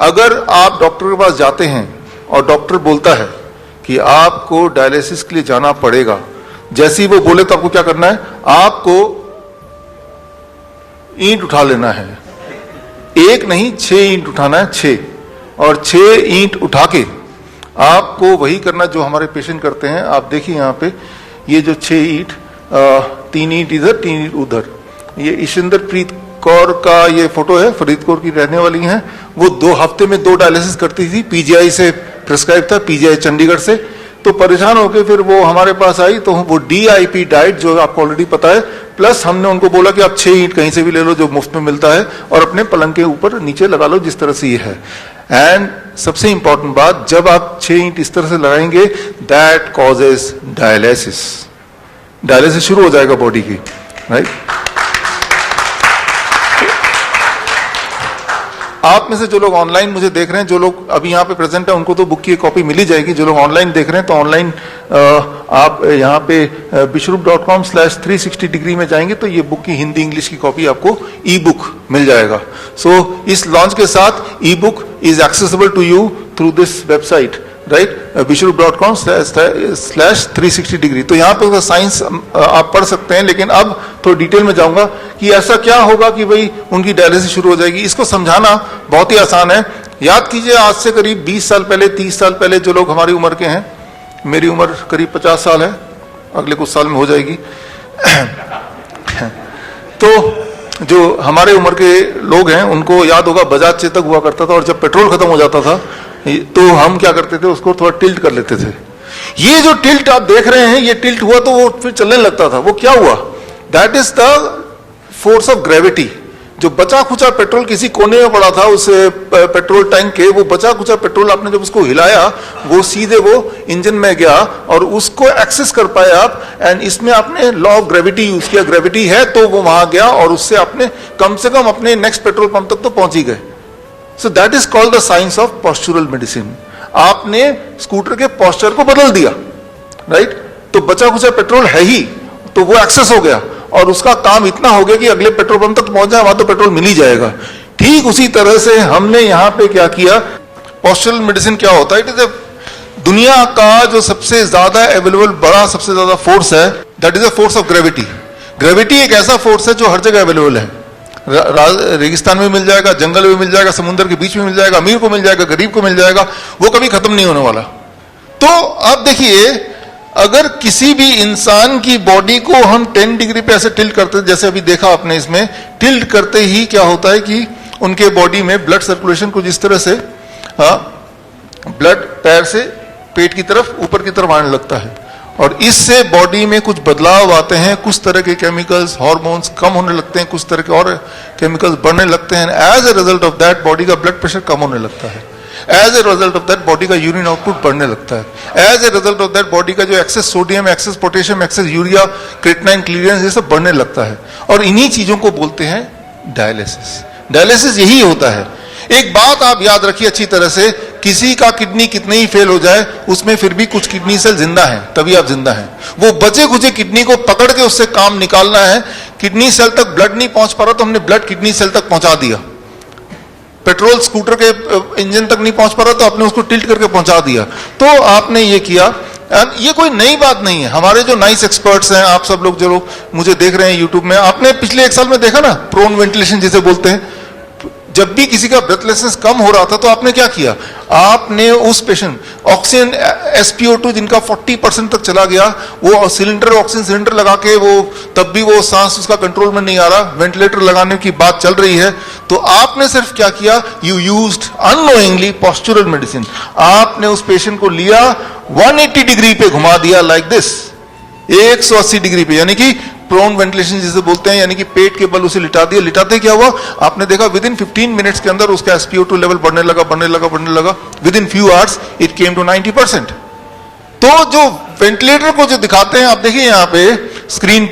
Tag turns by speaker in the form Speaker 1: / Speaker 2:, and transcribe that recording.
Speaker 1: अगर आप डॉक्टर के पास जाते हैं और डॉक्टर बोलता है कि आपको डायलिसिस के लिए जाना पड़ेगा, जैसे ही वो बोले तो आपको क्या करना है? आपको ईंट उठा लेना है। एक नहीं 6 ईंट उठाना है, 6, और 6 ईंट उठा के आपको वही करना जो हमारे पेशेंट करते हैं। आप देखिए यहाँ पे ये जो 6 ईंट, 3 ईंट इधर 3 ईंट उधर, ये ईशिंदर प्रीत कौर का ये फोटो है, फरीदकोट की रहने वाली हैं। वो 2 हफ्ते में 2 डायलिसिस करती थी, पीजीआई से प्रिस्क्राइब था, पीजीआई चंडीगढ़ से। तो परेशान होकर फिर वो हमारे पास आई, तो वो DIP डाइट जो आपको ऑलरेडी पता है, प्लस हमने उनको बोला कि आप 6 ईंट कहीं से भी ले लो जो मुफ्त में मिलता है और अपने पलंग के ऊपर नीचे लगा लो, जिस तरह से ये है। एंड सबसे इंपॉर्टेंट बात, जब आप 6 ईंट इस तरह से लगाएंगे, दैट कॉजेस डायलिसिस, डायलिसिस शुरू हो जाएगा बॉडी की, राइट। आप में से जो लोग ऑनलाइन मुझे देख रहे हैं, जो लोग अभी यहाँ पे प्रेजेंट है, उनको तो बुक की कॉपी मिल ही जाएगी। जो लोग ऑनलाइन देख रहे हैं, तो ऑनलाइन आप यहाँ पे bishrup.com/360 डिग्री में जाएंगे तो ये बुक की हिंदी इंग्लिश की कॉपी आपको ई बुक मिल जाएगा। सो इस लॉन्च के साथ e book is accessible to you through this website, right, bishrup.com/360 degree. तो यहाँ पे साइंस आप पढ़ सकते हैं, लेकिन अब थोड़ा डिटेल में जाऊंगा कि ऐसा क्या होगा कि भाई उनकी डायलिसिस शुरू हो जाएगी। इसको समझाना बहुत ही आसान है। याद कीजिए, आज से करीब 20 साल पहले, 30 साल पहले, जो लोग हमारी उम्र के हैं, मेरी उम्र करीब 50 साल है, अगले कुछ साल में हो जाएगी। तो जो हमारे उम्र के लोग हैं उनको याद होगा बजाज चेतक हुआ करता था, और जब पेट्रोल खत्म हो जाता था तो हम क्या करते थे, उसको थोड़ा टिल्ट कर लेते थे। ये जो टिल्ट आप देख रहे हैं, ये टिल्ट हुआ तो वो फिर चलने लगता था। वो क्या हुआ? That is the force of gravity. जो बचा खुचा पेट्रोल किसी कोने में पड़ा था उस पेट्रोल टैंक के, वो बचा खुचा पेट्रोल आपने जब उसको हिलाया, वो सीधे वो इंजन में गया और उसको एक्सेस कर पाए आप। एंड इसमें आपने लॉ ऑफ ग्रेविटी यूज किया, ग्रेविटी है तो वो वहां गया और उससे आपने कम से कम अपने नेक्स्ट पेट्रोल पंप तक तो पहुंच ही गए। So that is called the science of postural medicine. आपने स्कूटर के पॉस्चर को बदल दिया, राइट। तो बचा खुचा पेट्रोल है ही, तो वो एक्सेस हो गया और उसका काम इतना हो गया कि अगले पेट्रोल पंप तक पहुंच जाए, वहां तो पेट्रोल मिल ही जाएगा। ठीक उसी तरह से हमने यहां पे क्या किया, पॉस्चुरल मेडिसिन क्या होता है? इट इज ए दुनिया का जो सबसे ज्यादा अवेलेबल बड़ा सबसे ज्यादा फोर्स है, that is a force of gravity. Gravity एक ऐसा फोर्स है जो हर जगह अवेलेबल है। रेगिस्तान में मिल जाएगा, जंगल में मिल जाएगा, समुद्र के बीच में मिल जाएगा, अमीर को मिल जाएगा, गरीब को मिल जाएगा, वो कभी खत्म नहीं होने वाला। तो अब देखिए, अगर किसी भी इंसान की बॉडी को हम 10 डिग्री पे ऐसे टिल्ट करते हैं, जैसे अभी देखा आपने, इसमें टिल्ट करते ही क्या होता है कि उनके बॉडी में ब्लड सर्कुलेशन कुछ इस तरह से, ब्लड पैर से पेट की तरफ, ऊपर की तरफ आने लगता है, और इससे बॉडी में कुछ बदलाव आते हैं। कुछ तरह के केमिकल्स, हार्मोन्स कम होने लगते हैं, कुछ तरह के और केमिकल्स बढ़ने लगते हैं। As a result of that body का ब्लड प्रेशर कम होने लगता है। As a result of that body का यूरिन आउटपुट बढ़ने लगता है। As a result of that body का जो excess sodium, excess potassium, excess urea, creatinine, clearance, ये सब बढ़ने लगता है। और इन्हीं चीजों को बोलते हैं डायलिसिस। डायलिसिस यही होता है। एक बात आप याद रखिए अच्छी तरह से, किसी का किडनी कितने ही फेल हो जाए, उसमें फिर भी कुछ किडनी सेल जिंदा है, तभी आप जिंदा हैं। वो बचे खुचे किडनी को पकड़ के उससे काम निकालना है। किडनी सेल तक ब्लड नहीं पहुंच पा रहा तो हमने ब्लड किडनी सेल तक पहुंचा दिया। पेट्रोल स्कूटर के इंजन तक नहीं पहुंच पा रहा तो आपने उसको टिल्ट करके पहुंचा दिया। तो आपने ये किया। ये कोई नई बात नहीं है। हमारे जो नाइस एक्सपर्ट्स हैं, आप सब लोग जो लोग मुझे देख रहे हैं यूट्यूब में, आपने पिछले 1 साल में देखा ना, प्रोन वेंटिलेशन जिसे बोलते हैं। जब भी किसी का ब्रेथलेसनेस कम हो रहा था तो आपने क्या किया, आपने उस पेशेंट ऑक्सीजन SpO2 जिनका 40% तक चला गया, वो सिलेंडर, ऑक्सीजन सिलेंडर लगा के, वो तब भी वो सांस उसका कंट्रोल में नहीं आ रहा, वेंटिलेटर लगाने की बात चल रही है, तो आपने सिर्फ क्या किया, you used unknowingly postural medicine. आपने उस पेशेंट को लिया, 180 डिग्री पे घुमा दिया, लाइक दिस, 180 डिग्री पे, यानी कि प्रोन वेंटिलेशन जिसे बोलते हैं, यानी कि पेट के बल उसे लिटा दिया। लिटाते क्या हुआ, आपने देखा विद इन 15 मिनट्स के अंदर उसका SpO2 लेवल बढ़ने लगा। Within few hours it came to 90%। तो जो वेंटिलेटर को जो दिखाते हैं, आप देखिए यहाँ पे स्क्रीन